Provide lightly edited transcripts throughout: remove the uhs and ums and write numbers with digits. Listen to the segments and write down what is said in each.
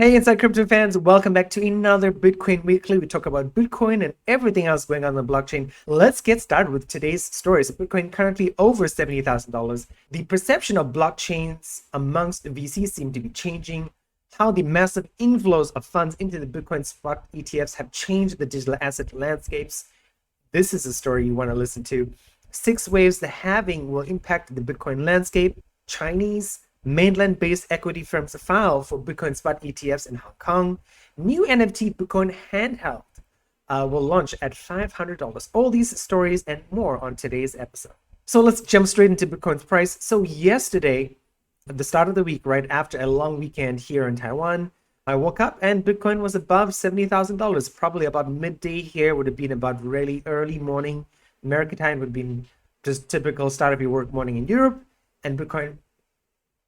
Hey, Inside Crypto fans, welcome back to another Bitcoin Weekly. We talk about Bitcoin and everything else going on the blockchain. Let's get started with today's stories. Bitcoin currently over $70,000. The perception of blockchains amongst VCs seem to be changing. How the massive inflows of funds into the Bitcoin spot ETFs have changed the digital asset landscapes. This is a story you want to listen to. 6 ways the halving will impact the Bitcoin landscape. Chinese mainland-based equity firms file for Bitcoin spot ETFs in Hong Kong. New NFT Bitcoin Handheld will launch at $500. All these stories and more on today's episode. So let's jump straight into Bitcoin's price. So yesterday, at the start of the week, right after a long weekend here in Taiwan, I woke up and Bitcoin was above $70,000. Probably about midday here, would have been about really early morning. American time would have been just typical start of your work morning in Europe, and Bitcoin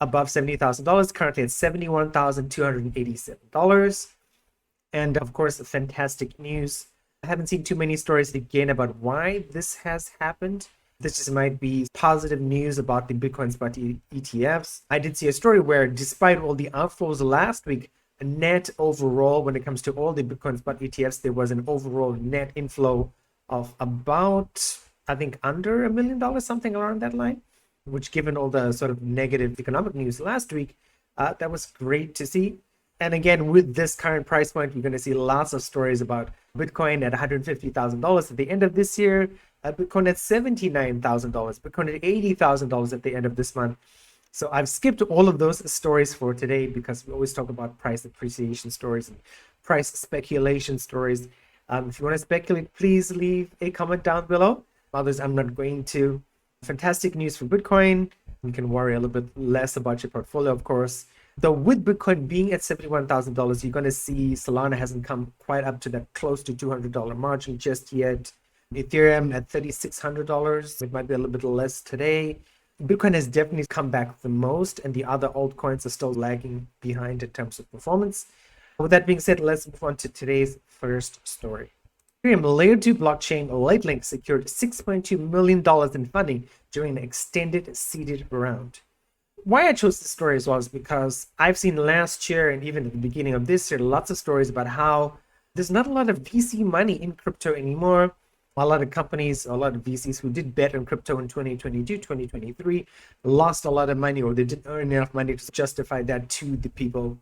above $70,000, currently at $71,287. And of course, fantastic news. I haven't seen too many stories again about why this has happened. This just might be positive news about the Bitcoin spot ETFs. I did see a story where despite all the outflows last week, a net overall, when it comes to all the Bitcoin spot ETFs, there was an overall net inflow of about, I think, under $1 million, something around that line. Which, given all the sort of negative economic news last week, that was great to see. And again, with this current price point, you're going to see lots of stories about Bitcoin at $150,000 at the end of this year, Bitcoin at $79,000, Bitcoin at $80,000 at the end of this month. So I've skipped all of those stories for today because we always talk about price appreciation stories and price speculation stories. If you want to speculate, please leave a comment down below. Others, I'm not going to. Fantastic news for Bitcoin. You can worry a little bit less about your portfolio, of course. Though with Bitcoin being at $71,000, you're going to see Solana hasn't come quite up to that close to $200 margin just yet. Ethereum at $3,600. It might be a little bit less today. Bitcoin has definitely come back the most, and the other altcoins are still lagging behind in terms of performance. With that being said, let's move on to today's first story. Ethereum Layer 2 blockchain Lightning secured $6.2 million in funding during an extended seeded round. Why I chose this story as well is because I've seen last year and even at the beginning of this year lots of stories about how there's not a lot of VC money in crypto anymore. A lot of companies, a lot of VCs who did bet on crypto in 2022, 2023 lost a lot of money, or they didn't earn enough money to justify that to the people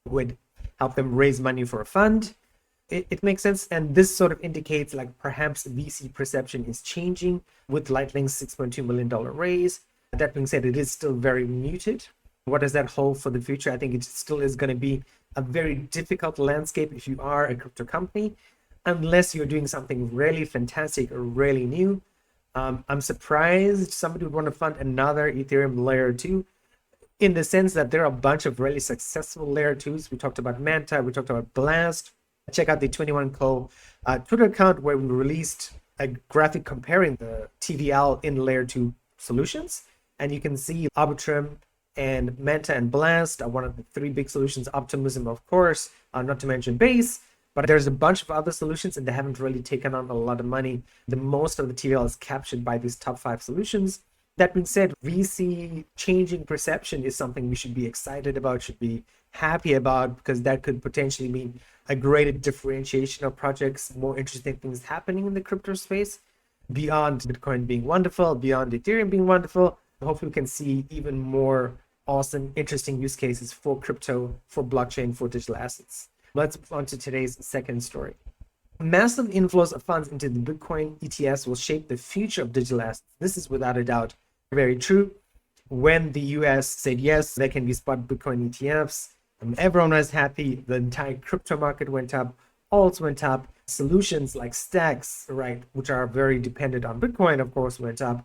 who would help them raise money for a fund. It makes sense, and this sort of indicates like perhaps VC perception is changing with Lightning's $6.2 million raise. That being said, it is still very muted. What does that hold for the future? I think it still is going to be a very difficult landscape if you are a crypto company, unless you're doing something really fantastic or really new. I'm surprised somebody would want to fund another Ethereum Layer 2, in the sense that there are a bunch of really successful Layer 2s. We talked about Manta, we talked about Blast. Check out the 21Co Twitter account where we released a graphic comparing the TVL in Layer 2 solutions. And you can see Arbitrum and Manta and Blast are one of the 3 big solutions. Optimism, of course, not to mention Base. But there's a bunch of other solutions and they haven't really taken on a lot of money. The most of the TVL is captured by these top 5 solutions. That being said, VC changing perception is something we should be excited about, should be happy about, because that could potentially mean a greater differentiation of projects, more interesting things happening in the crypto space, beyond Bitcoin being wonderful, beyond Ethereum being wonderful. Hopefully we can see even more awesome, interesting use cases for crypto, for blockchain, for digital assets. Let's move on to today's second story. Massive inflows of funds into the Bitcoin ETFs will shape the future of digital assets. This is without a doubt very true. When the US said yes, there can be spot Bitcoin ETFs, everyone was happy. The entire crypto market went up, alts went up, solutions like stacks, right, which are very dependent on Bitcoin, of course, went up.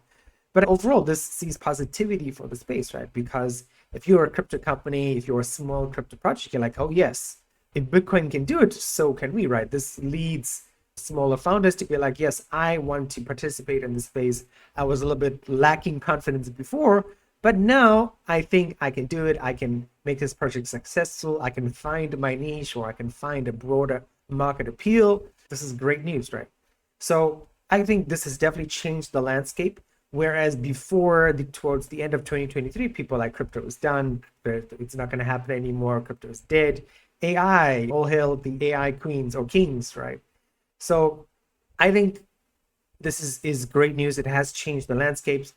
But overall, this sees positivity for the space, right? Because if you're a crypto company, if you're a small crypto project, you're like, oh yes, if Bitcoin can do it, so can we, right? This leads smaller founders to be like, yes, I want to participate in this space. I was a little bit lacking confidence before, but now I think I can do it. I can make this project successful. I can find my niche, or I can find a broader market appeal. This is great news, right? So I think this has definitely changed the landscape. Whereas before, towards the end of 2023, people like crypto is done, it's not going to happen anymore, crypto is dead. AI, all hail the AI queens or kings, right? So I think this is great news. It has changed the landscapes.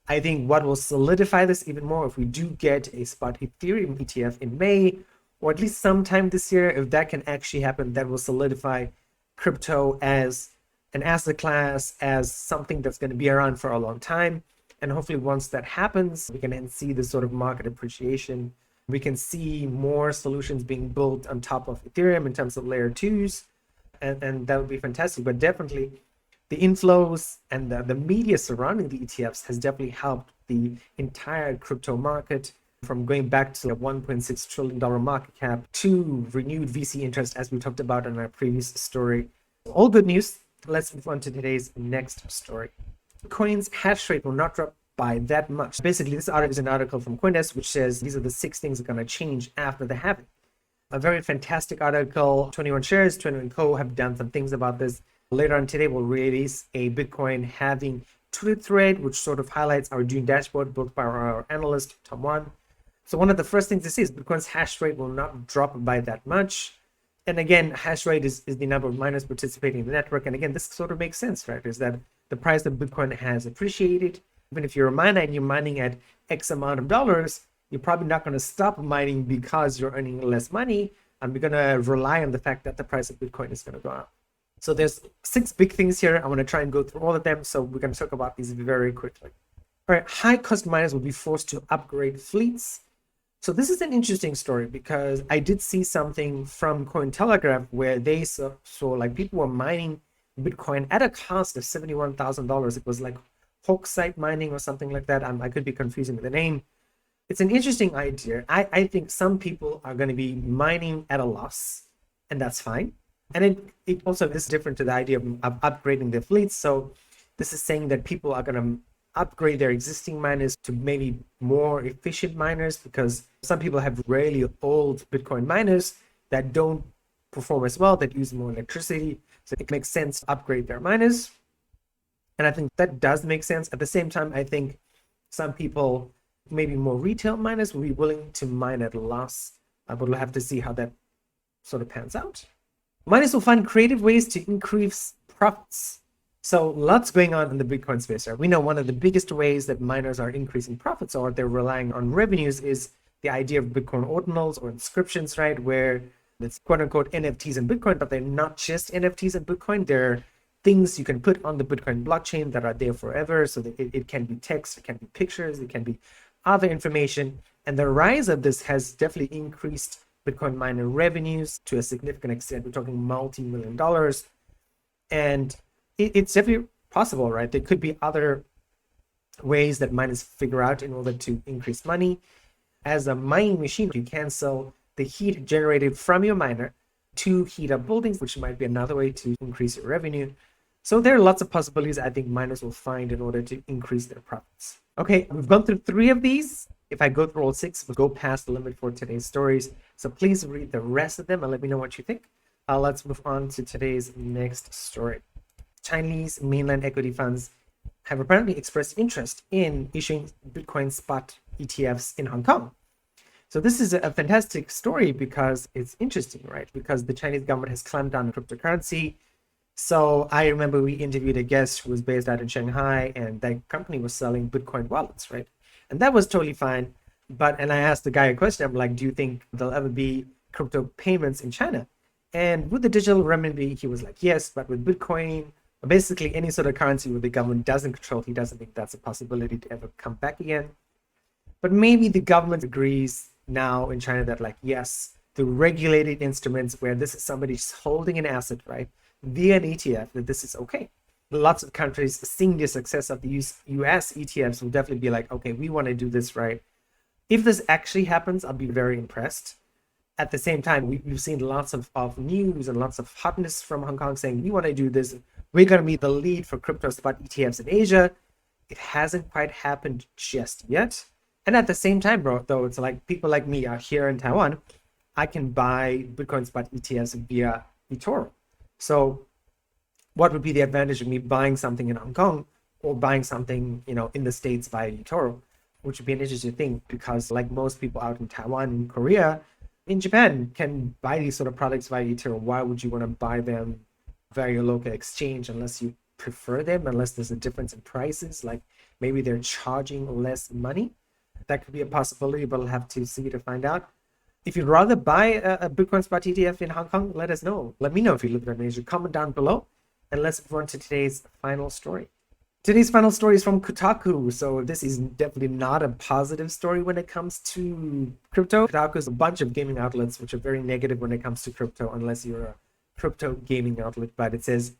I think what will solidify this even more if we do get a spot Ethereum ETF in May, or at least sometime this year, if that can actually happen, that will solidify crypto as an asset class, as something that's going to be around for a long time. And hopefully once that happens, we can then see this sort of market appreciation. We can see more solutions being built on top of Ethereum in terms of layer 2s, and that would be fantastic. But definitely the inflows and the media surrounding the ETFs has definitely helped the entire crypto market, from going back to a $1.6 trillion market cap to renewed VC interest, as we talked about in our previous story. All good news. Let's move on to today's next story. Bitcoin's hash rate will not drop by that much. Basically, this article is an article from CoinDesk, which says these are the 6 things that are going to change after the halving. A very fantastic article. 21 Shares, 21 Co. have done some things about this. Later on today, we'll release a Bitcoin halving Twitter thread, which sort of highlights our June dashboard built by our analyst, Tom Wan. So one of the first things to see is Bitcoin's hash rate will not drop by that much. And again, hash rate is the number of miners participating in the network. And again, this sort of makes sense, right? Is that the price of Bitcoin has appreciated. Even if you're a miner and you're mining at X amount of dollars, you're probably not going to stop mining because you're earning less money. And we're going to rely on the fact that the price of Bitcoin is going to go up. So there's 6 big things here. I want to try and go through all of them. So we're going to talk about these very quickly. All right, high-cost miners will be forced to upgrade fleets. So this is an interesting story because I did see something from Cointelegraph where they saw like people were mining Bitcoin at a cost of $71,000. It was like Hawksite mining or something like that. I could be confusing with the name. It's an interesting idea. I think some people are going to be mining at a loss, and that's fine. And it also is different to the idea of upgrading their fleets. So this is saying that people are going to upgrade their existing miners to maybe more efficient miners, because some people have really old Bitcoin miners that don't perform as well, that use more electricity. So it makes sense to upgrade their miners. And I think that does make sense. At the same time, I think some people, maybe more retail miners, will be willing to mine at a loss. But we'll have to see how that sort of pans out. Miners will find creative ways to increase profits. So lots going on in the Bitcoin space. Right? We know one of the biggest ways that miners are increasing profits, or they're relying on revenues, is the idea of Bitcoin ordinals or inscriptions, right? Where it's quote unquote NFTs in Bitcoin, but they're not just NFTs in Bitcoin. They're things you can put on the Bitcoin blockchain that are there forever. So that it can be text, it can be pictures, it can be other information. And the rise of this has definitely increased Bitcoin miner revenues to a significant extent. We're talking multi-million dollars. And it's definitely possible, right? There could be other ways that miners figure out in order to increase money. As a mining machine, you can sell the heat generated from your miner to heat up buildings, which might be another way to increase your revenue. So there are lots of possibilities I think miners will find in order to increase their profits. Okay, we've gone through 3 of these. If I go through all 6, we'll go past the limit for today's stories. So please read the rest of them and let me know what you think. Let's move on to today's next story. Chinese mainland equity funds have apparently expressed interest in issuing Bitcoin spot ETFs in Hong Kong. So this is a fantastic story because it's interesting, right? Because the Chinese government has clamped down on cryptocurrency. So I remember we interviewed a guest who was based out in Shanghai, and that company was selling Bitcoin wallets, right? And that was totally fine. And I asked the guy a question. I'm like, do you think there'll ever be crypto payments in China? And with the digital renminbi, he was like, yes, but with Bitcoin, basically any sort of currency where the government doesn't control, he doesn't think that's a possibility to ever come back again. But maybe the government agrees now in China that, like, yes, the regulated instruments where this is somebody just holding an asset, right, via an ETF, that this is okay. Lots of countries seeing the success of the US ETFs will definitely be like, okay, we want to do this right. If this actually happens, I'll be very impressed. At the same time, we've seen lots of news and lots of hotness from Hong Kong saying, we want to do this. We're going to be the lead for crypto spot ETFs in Asia. It hasn't quite happened just yet. And at the same time, though, it's like people like me are here in Taiwan. I can buy Bitcoin spot ETFs via eToro. So what would be the advantage of me buying something in Hong Kong or buying something, in the States via eToro, which would be an interesting thing because, like most people out in Taiwan and Korea, in Japan can buy these sort of products via Ethereum. Why would you want to buy them via your local exchange unless you prefer them, unless there's a difference in prices, like maybe they're charging less money? That could be a possibility, but we'll have to see to find out. If you'd rather buy a Bitcoin spot ETF in Hong Kong, let us know. Let me know if you live in Asia. Comment down below, and let's move on to today's final story. Today's final story is from Kotaku. So this is definitely not a positive story when it comes to crypto. Kotaku is a bunch of gaming outlets which are very negative when it comes to crypto, unless you're a crypto gaming outlet. But it says,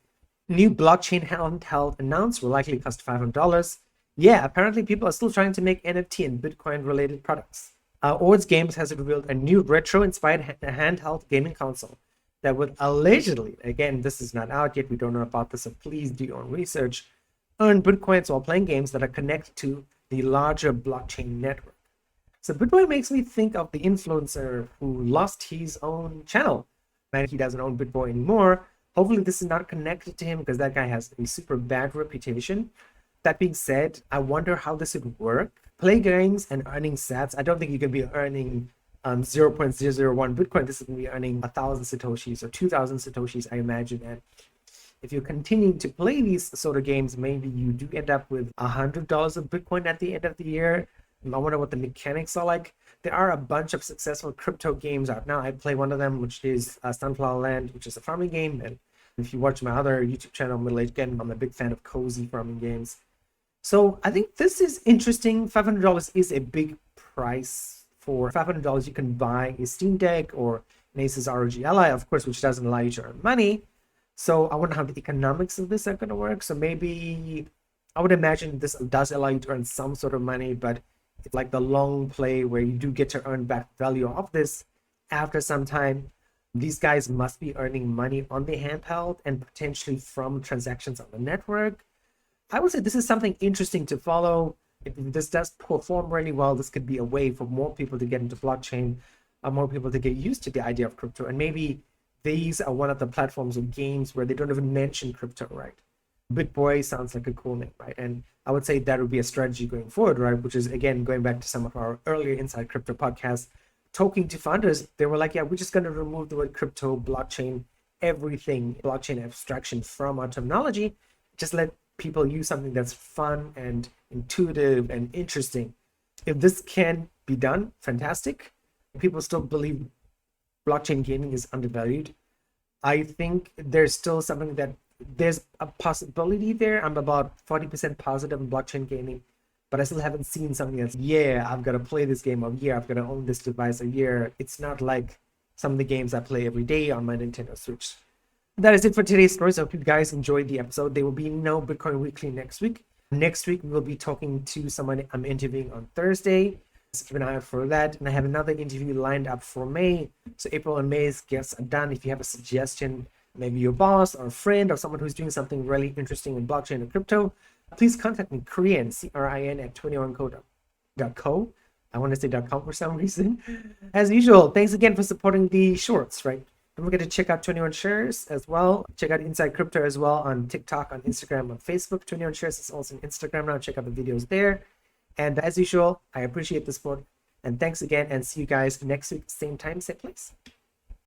new blockchain handheld announced will likely cost $500. Yeah, apparently people are still trying to make NFT and Bitcoin related products. 𝕂𝕦𝕕𝕚 Games has revealed a new retro-inspired handheld gaming console that would allegedly, again, this is not out yet, we don't know about this, so please do your own research, earn Bitcoins while playing games that are connected to the larger blockchain network. So Bitcoin makes me think of the influencer who lost his own channel. And he doesn't own Bitcoin anymore. Hopefully this is not connected to him, because that guy has a super bad reputation. That being said, I wonder how this would work. Play games and earning sats. I don't think you can be earning 0.001 Bitcoin. This is going to be earning 1,000 Satoshis or 2,000 Satoshis, I imagine. And if you're continuing to play these sort of games, maybe you do end up with $100 of Bitcoin at the end of the year. I wonder what the mechanics are like. There are a bunch of successful crypto games out now. I play one of them, which is Sunflower Land, which is a farming game. And if you watch my other YouTube channel, ℊ𝕦𝕡𝕡𝕠𝕕𝕠, I'm a big fan of cozy farming games. So I think this is interesting. $500 is a big price. For $500, you can buy a Steam Deck or an Asus ROG Ally, of course, which doesn't allow you to earn money. So I wonder how the economics of this are going to work. So maybe I would imagine this does allow you to earn some sort of money, but it's like the long play where you do get to earn back value of this after some time. These guys must be earning money on the handheld and potentially from transactions on the network. I would say this is something interesting to follow. If this does perform really well, this could be a way for more people to get into blockchain, more people to get used to the idea of crypto. And maybe these are one of the platforms or games where they don't even mention crypto, right? BitBoy sounds like a cool name, right? And I would say that would be a strategy going forward, right? Which is, again, going back to some of our earlier Inside Crypto podcasts, talking to founders, they were like, yeah, we're just going to remove the word crypto, blockchain, everything, blockchain abstraction from our terminology. Just let people use something that's fun and intuitive and interesting. If this can be done, fantastic. People still believe blockchain gaming is undervalued. I think there's still something that there's a possibility there. I'm about 40% positive in blockchain gaming, but I still haven't seen something that's, yeah, I've got to play this game, or yeah, I've got to own this device, or yeah, it's not like some of the games I play every day on my Nintendo Switch. That is it for today's stories. I hope you guys enjoyed the episode. There will be no Bitcoin Weekly next week. Next week, we'll be talking to someone I'm interviewing on Thursday. So keep an eye out for that. And I have another interview lined up for May. So April and May's guests are done. If you have a suggestion, maybe your boss or a friend or someone who's doing something really interesting in blockchain or crypto, please contact me, Korean, CRIN at 21co.co. I want to say .com for some reason. As usual, thanks again for supporting the shorts, right? Don't forget to check out 21 Shares as well. Check out Inside Crypto as well on TikTok, on Instagram, on Facebook. 21 Shares is also on Instagram now. Check out the videos there. And as usual, I appreciate the support. And thanks again, and see you guys next week, same time, same place.